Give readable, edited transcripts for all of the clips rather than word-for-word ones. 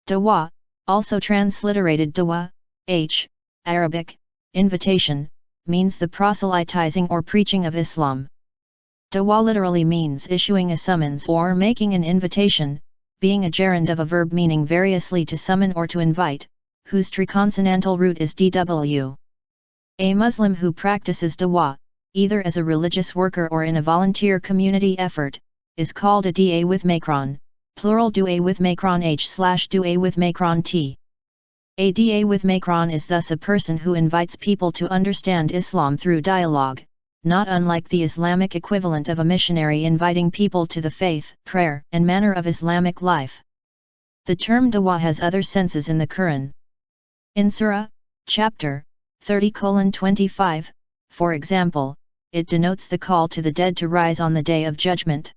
Dawah, also transliterated Dawah, Arabic, invitation, means the proselytizing or preaching of Islam. Dawah literally means issuing a summons or making an invitation, being a gerund of a verb meaning variously to summon or to invite, whose triconsonantal root is dw. A Muslim who practices dawah, either as a religious worker or in a volunteer community effort, is called a da'ah with macron, plural du'a with macron h/du'a with macron t. A da'ah with macron is thus a person who invites people to understand Islam through dialogue, not unlike the Islamic equivalent of a missionary inviting people to the faith, prayer, and manner of Islamic life. The term dawah has other senses in the Qur'an. In Surah, chapter 30:25, for example, it denotes the call to the dead to rise on the Day of Judgment.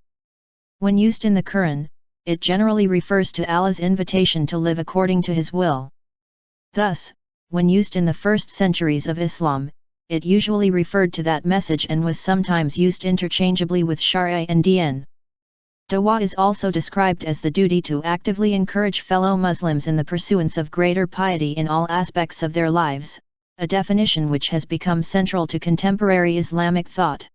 When used in the Qur'an, it generally refers to Allah's invitation to live according to His will. Thus, when used in the first centuries of Islam, it usually referred to that message and was sometimes used interchangeably with sharī and dīn. Dawah is also described as the duty to actively encourage fellow Muslims in the pursuance of greater piety in all aspects of their lives, a definition which has become central to contemporary Islamic thought.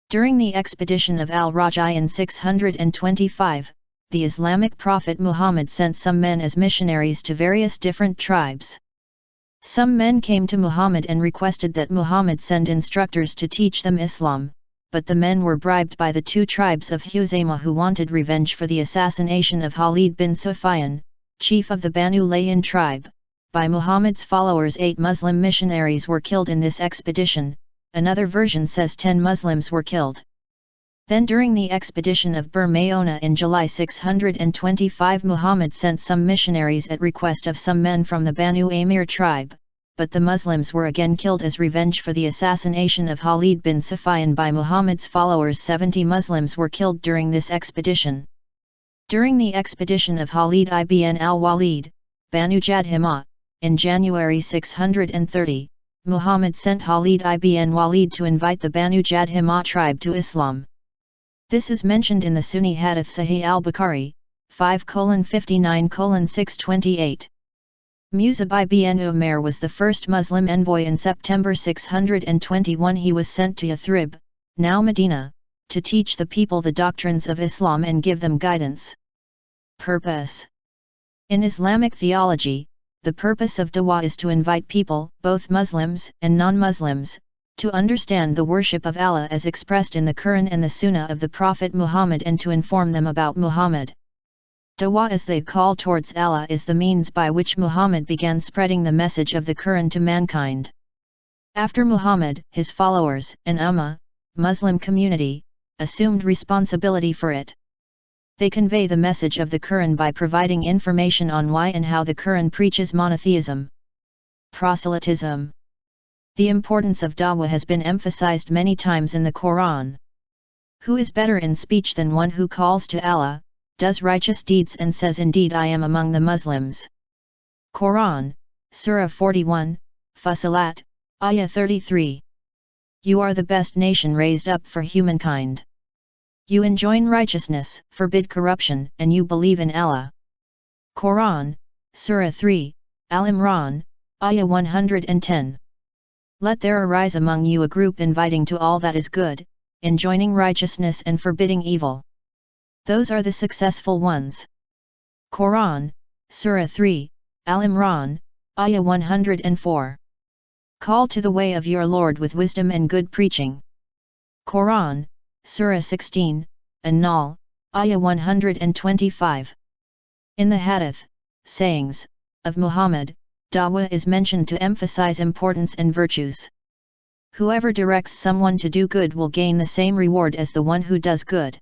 During the expedition of al-Rajai in 625, the Islamic prophet Muhammad sent some men as missionaries to various different tribes. Some men came to Muhammad and requested that Muhammad send instructors to teach them Islam, but the men were bribed by the two tribes of Huzaymah who wanted revenge for the assassination of Khalid bin Sufyan, chief of the Banu Layyan tribe. By Muhammad's followers 8 Muslim missionaries were killed in this expedition, another version says 10 Muslims were killed. Then during the expedition of Burmayona in July 625 Muhammad sent some missionaries at request of some men from the Banu Amir tribe, but the Muslims were again killed as revenge for the assassination of Khalid bin Sufyan by Muhammad's followers. 70 Muslims were killed during this expedition. During the expedition of Khalid ibn al-Walid, Banu Jadhimah, in January 630, Muhammad sent Khalid ibn Walid to invite the Banu Jadhimah tribe to Islam. This is mentioned in the Sunni Hadith Sahih al-Bukhari, 5:59:628. Musab ibn Umair was the first Muslim envoy in September 621. He was sent to Yathrib, now Medina, to teach the people the doctrines of Islam and give them guidance. Purpose. In Islamic theology, the purpose of dawah is to invite people, both Muslims and non-Muslims, to understand the worship of Allah as expressed in the Qur'an and the Sunnah of the Prophet Muhammad and to inform them about Muhammad. Dawah as the call towards Allah is the means by which Muhammad began spreading the message of the Qur'an to mankind. After Muhammad, his followers, and Ummah, Muslim community, assumed responsibility for it. They convey the message of the Qur'an by providing information on why and how the Qur'an preaches monotheism. Proselytism. The importance of dawah has been emphasized many times in the Qur'an. Who is better in speech than one who calls to Allah, does righteous deeds and says, "Indeed I am among the Muslims." Qur'an, Surah 41, Fussilat, Ayah 33. You are the best nation raised up for humankind. You enjoin righteousness, forbid corruption, and you believe in Allah. Qur'an, Surah 3, Al-Imran, Ayah 110. Let there arise among you a group inviting to all that is good, enjoining righteousness and forbidding evil. Those are the successful ones. Qur'an, Surah 3, Al-Imran, Ayah 104. Call to the way of your Lord with wisdom and good preaching. Qur'an, Surah 16, An-Nahl, Ayah 125. In the Hadith, sayings, of Muhammad, dawah is mentioned to emphasize importance and virtues. Whoever directs someone to do good will gain the same reward as the one who does good.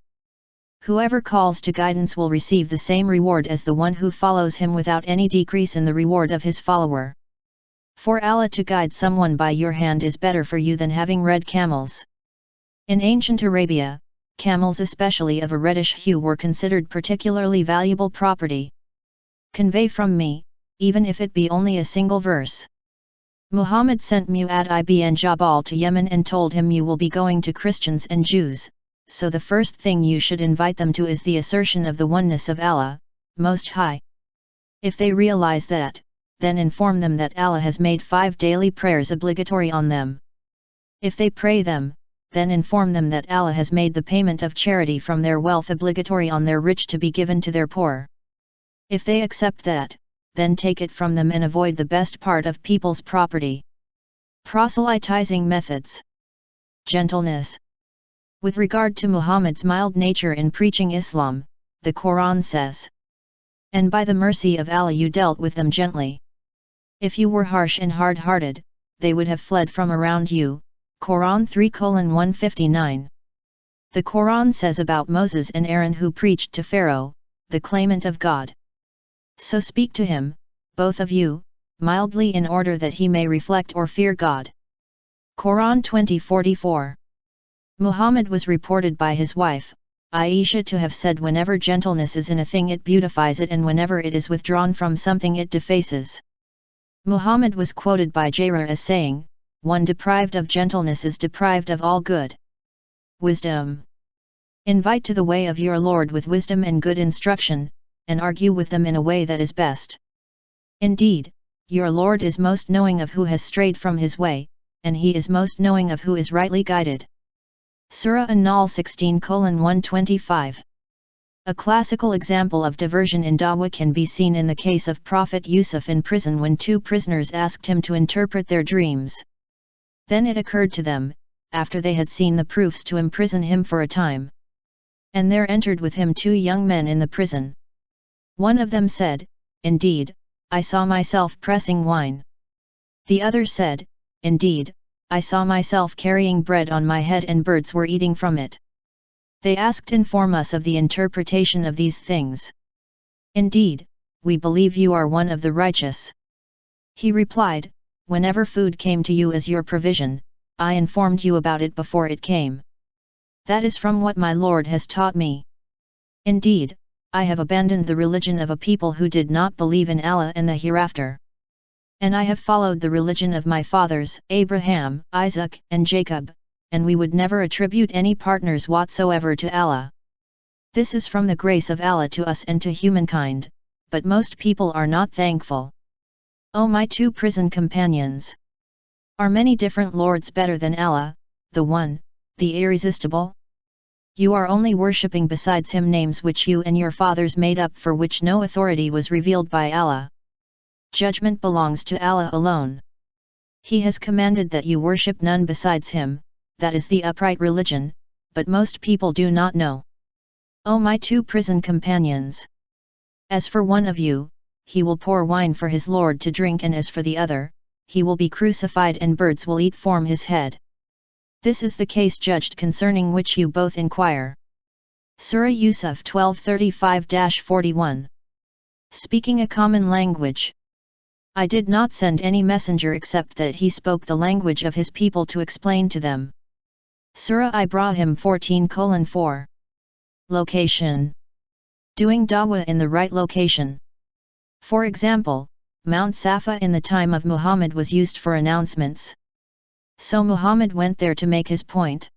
Whoever calls to guidance will receive the same reward as the one who follows him without any decrease in the reward of his follower. For Allah to guide someone by your hand is better for you than having red camels. In ancient Arabia, camels especially of a reddish hue were considered particularly valuable property. Convey from me, even if it be only a single verse. Muhammad sent Mu'adh ibn Jabal to Yemen and told him, you will be going to Christians and Jews, so the first thing you should invite them to is the assertion of the oneness of Allah, Most High. If they realize that, then inform them that Allah has made 5 daily prayers obligatory on them. If they pray them, then inform them that Allah has made the payment of charity from their wealth obligatory on their rich to be given to their poor. If they accept that, then take it from them and avoid the best part of people's property. Proselytizing methods. Gentleness. With regard to Muhammad's mild nature in preaching Islam, the Qur'an says, "And by the mercy of Allah you dealt with them gently. If you were harsh and hard-hearted, they would have fled from around you." Qur'an 3:159. The Qur'an says about Moses and Aaron who preached to Pharaoh, the claimant of God, "So speak to him, both of you, mildly in order that he may reflect or fear God." Qur'an 20:44. Muhammad was reported by his wife, Aisha, to have said, "Whenever gentleness is in a thing it beautifies it, and whenever it is withdrawn from something it defaces." Muhammad was quoted by Jarir as saying, "One deprived of gentleness is deprived of all good." Wisdom. Invite to the way of your Lord with wisdom and good instruction, and argue with them in a way that is best. Indeed, your Lord is most knowing of who has strayed from his way, and he is most knowing of who is rightly guided. Surah An-Nahl 16:125. A classical example of diversion in Dawah can be seen in the case of Prophet Yusuf in prison when 2 prisoners asked him to interpret their dreams. Then it occurred to them, after they had seen the proofs, to imprison him for a time. And there entered with him 2 young men in the prison. One of them said, "Indeed, I saw myself pressing wine." The other said, "Indeed, I saw myself carrying bread on my head and birds were eating from it." They asked, "Inform us of the interpretation of these things." "Indeed, we believe you are one of the righteous." He replied, "Whenever food came to you as your provision, I informed you about it before it came. That is from what my Lord has taught me. Indeed, I have abandoned the religion of a people who did not believe in Allah and the hereafter. And I have followed the religion of my fathers, Abraham, Isaac, and Jacob, and we would never attribute any partners whatsoever to Allah. This is from the grace of Allah to us and to humankind, but most people are not thankful. O my 2 prison companions! Are many different lords better than Allah, the One, the Irresistible? You are only worshipping besides Him names which you and your fathers made up, for which no authority was revealed by Allah. Judgment belongs to Allah alone. He has commanded that you worship none besides Him, that is the upright religion, but most people do not know. O my 2 prison companions! As for one of you, he will pour wine for his Lord to drink, and as for the other, he will be crucified and birds will eat from his head. This is the case judged concerning which you both inquire. Surah Yusuf 12:35-41. Speaking a common language. I did not send any messenger except that he spoke the language of his people to explain to them. Surah Ibrahim 14:4. Location. Doing da'wah in the right location. For example, Mount Safa in the time of Muhammad was used for announcements. So Muhammad went there to make his point.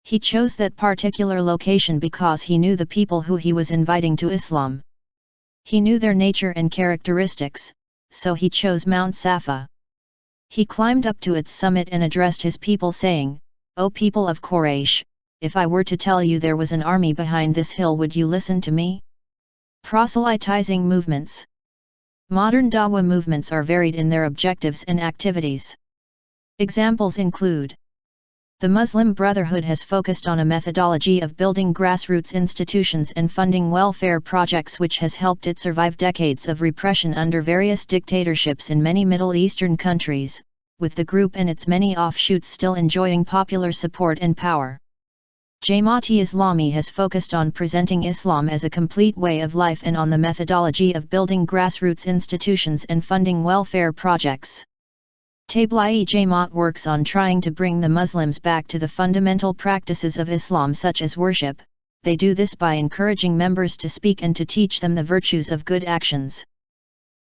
He chose that particular location because he knew the people who he was inviting to Islam. He knew their nature and characteristics, so he chose Mount Safa. He climbed up to its summit and addressed his people saying, "O people of Quraysh, if I were to tell you there was an army behind this hill, would you listen to me?" Proselytizing movements. Modern Dawah movements are varied in their objectives and activities. Examples include: the Muslim Brotherhood has focused on a methodology of building grassroots institutions and funding welfare projects which has helped it survive decades of repression under various dictatorships in many Middle Eastern countries, with the group and its many offshoots still enjoying popular support and power. Jamaat-e-Islami has focused on presenting Islam as a complete way of life and on the methodology of building grassroots institutions and funding welfare projects. Tablighi-Jamaat works on trying to bring the Muslims back to the fundamental practices of Islam such as worship. They do this by encouraging members to speak and to teach them the virtues of good actions.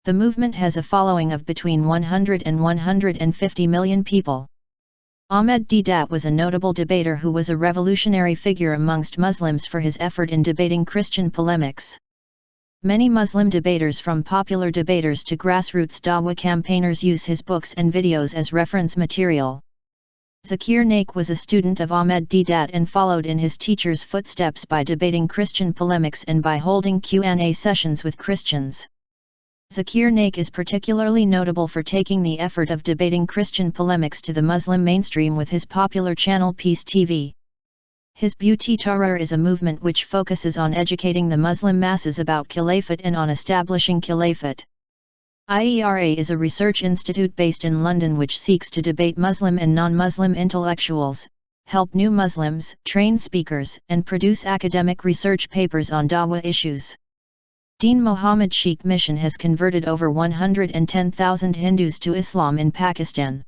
The movement has a following of between 100 and 150 million people. Ahmed Deedat was a notable debater who was a revolutionary figure amongst Muslims for his effort in debating Christian polemics. Many Muslim debaters, from popular debaters to grassroots Dawah campaigners, use his books and videos as reference material. Zakir Naik was a student of Ahmed Deedat and followed in his teacher's footsteps by debating Christian polemics and by holding Q&A sessions with Christians. Zakir Naik is particularly notable for taking the effort of debating Christian polemics to the Muslim mainstream with his popular channel Peace TV. Hizb ut-Tahrir is a movement which focuses on educating the Muslim masses about Caliphate and on establishing Caliphate. IERA is a research institute based in London which seeks to debate Muslim and non-Muslim intellectuals, help new Muslims, train speakers, and produce academic research papers on Dawah issues. Deen Mohammed Sheikh Mission has converted over 110,000 Hindus to Islam in Pakistan.